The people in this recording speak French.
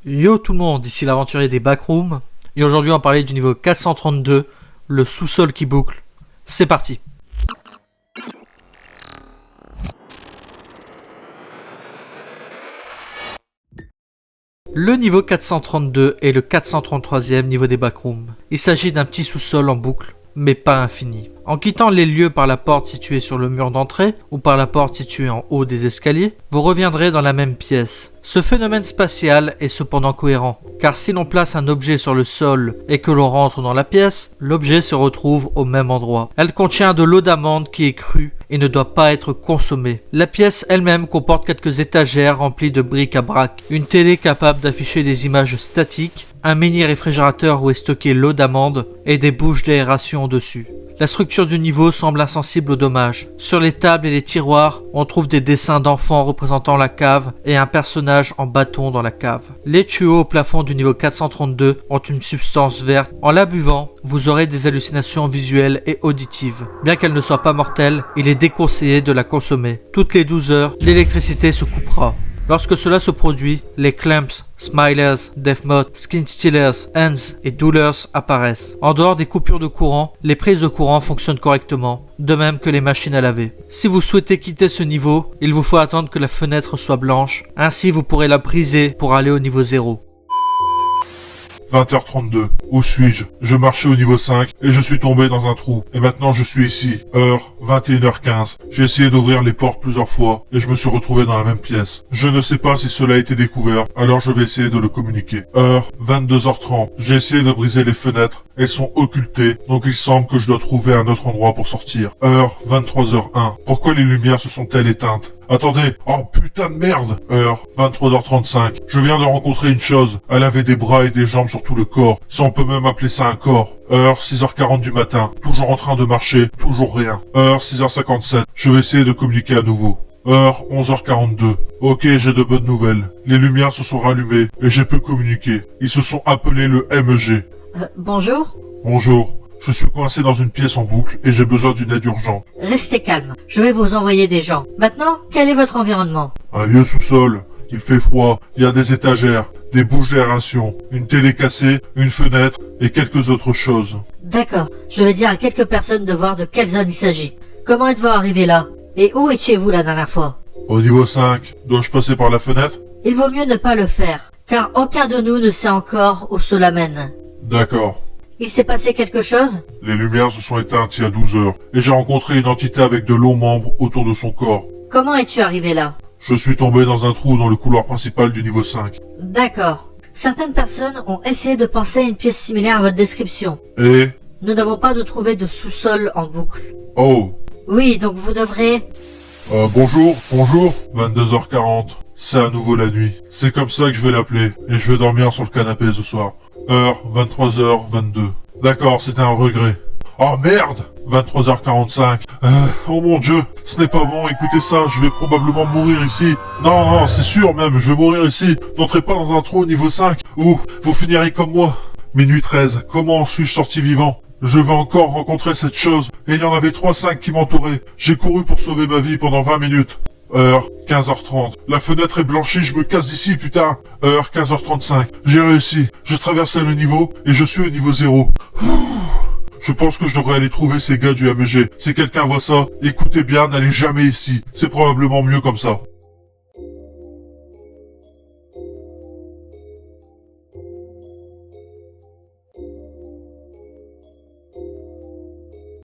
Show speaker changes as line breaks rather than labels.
Yo tout le monde, ici l'aventurier des backrooms, et aujourd'hui on va parler du niveau 432, le sous-sol qui boucle. C'est parti. Le niveau 432 est le 433e niveau des backrooms. Il s'agit d'un petit sous-sol en boucle, mais pas infini. En quittant les lieux par la porte située sur le mur d'entrée ou par la porte située en haut des escaliers, vous reviendrez dans la même pièce. Ce phénomène spatial est cependant cohérent, car si l'on place un objet sur le sol et que l'on rentre dans la pièce, l'objet se retrouve au même endroit. Elle contient de l'eau d'amande qui est crue et ne doit pas être consommée. La pièce elle-même comporte quelques étagères remplies de bric-à-brac, une télé capable d'afficher des images statiques, un mini réfrigérateur où est stocké l'eau d'amande et des bouches d'aération dessus. La structure du niveau semble insensible aux dommages. Sur les tables et les tiroirs, on trouve des dessins d'enfants représentant la cave et un personnage en bâton dans la cave. Les tuyaux au plafond du niveau 432 ont une substance verte. En la buvant, vous aurez des hallucinations visuelles et auditives. Bien qu'elle ne soit pas mortelle, il est déconseillé de la consommer. Toutes les 12 heures, l'électricité se coupera. Lorsque cela se produit, les Clamps, Smilers, Deathmoth, Skin Stealers, Hands et Dullers apparaissent. En dehors des coupures de courant, les prises de courant fonctionnent correctement, de même que les machines à laver. Si vous souhaitez quitter ce niveau, il vous faut attendre que la fenêtre soit blanche, ainsi vous pourrez la briser pour aller au niveau 0.
20h32. Où suis-je? Je marchais au niveau 5 et je suis tombé dans un trou. Et maintenant je suis ici. Heure 21h15. J'ai essayé d'ouvrir les portes plusieurs fois et je me suis retrouvé dans la même pièce. Je ne sais pas si cela a été découvert, alors je vais essayer de le communiquer. Heure 22h30. J'ai essayé de briser les fenêtres. Elles sont occultées, donc il semble que je dois trouver un autre endroit pour sortir. Heure 23h01. Pourquoi les lumières se sont-elles éteintes? Attendez, oh putain de merde. Heure 23h35. Je viens de rencontrer une chose. Elle avait des bras et des jambes sur tout le corps. Si on peut même appeler ça un corps. Heure 6h40 du matin. Toujours en train de marcher, toujours rien. Heure 6h57. Je vais essayer de communiquer à nouveau. Heure 11h42. Ok, j'ai de bonnes nouvelles. Les lumières se sont rallumées et j'ai pu communiquer. Ils se sont appelés le MEG.
Bonjour.
Bonjour. Je suis coincé dans une pièce en boucle et j'ai besoin d'une aide urgente.
Restez calme. Je vais vous envoyer des gens. Maintenant, quel est votre environnement?
Un vieux sous-sol. Il fait froid. Il y a des étagères, des bouches d'aération, une télé cassée, une fenêtre et quelques autres choses.
D'accord. Je vais dire à quelques personnes de voir de quelle zone il s'agit. Comment êtes-vous arrivé là? Et où étiez-vous la dernière fois?
Au niveau 5, dois-je passer par la fenêtre?
Il vaut mieux ne pas le faire, car aucun de nous ne sait encore où cela mène.
D'accord.
Il s'est passé quelque chose?
Les lumières se sont éteintes il y a 12 heures et j'ai rencontré une entité avec de longs membres autour de son corps.
Comment es-tu arrivé là?
Je suis tombé dans un trou dans le couloir principal du niveau 5.
D'accord. Certaines personnes ont essayé de penser à une pièce similaire à votre description.
Et...
Nous n'avons pas de trouver de sous-sol en boucle.
Oh.
Oui, donc vous devrez...
Bonjour. 22h40. C'est à nouveau la nuit. C'est comme ça que je vais l'appeler. Et je vais dormir sur le canapé ce soir. Heure 23h22. D'accord, c'était un regret. Oh merde! 23h45. Oh mon dieu, ce n'est pas bon, écoutez ça, je vais probablement mourir ici. Non, c'est sûr même, je vais mourir ici. N'entrez pas dans un trou au niveau 5, ou vous finirez comme moi. Minuit 13, comment suis-je sorti vivant? Je vais encore rencontrer cette chose, et il y en avait 3-5 qui m'entouraient. J'ai couru pour sauver ma vie pendant 20 minutes. Heure 15h30. La fenêtre est blanchie, je me casse d'ici, putain. Heure 15h35. J'ai réussi. J'ai traversé le niveau, et je suis au niveau 0. Je pense que je devrais aller trouver ces gars du MEG. Si quelqu'un voit ça, écoutez bien, n'allez jamais ici. C'est probablement mieux comme ça.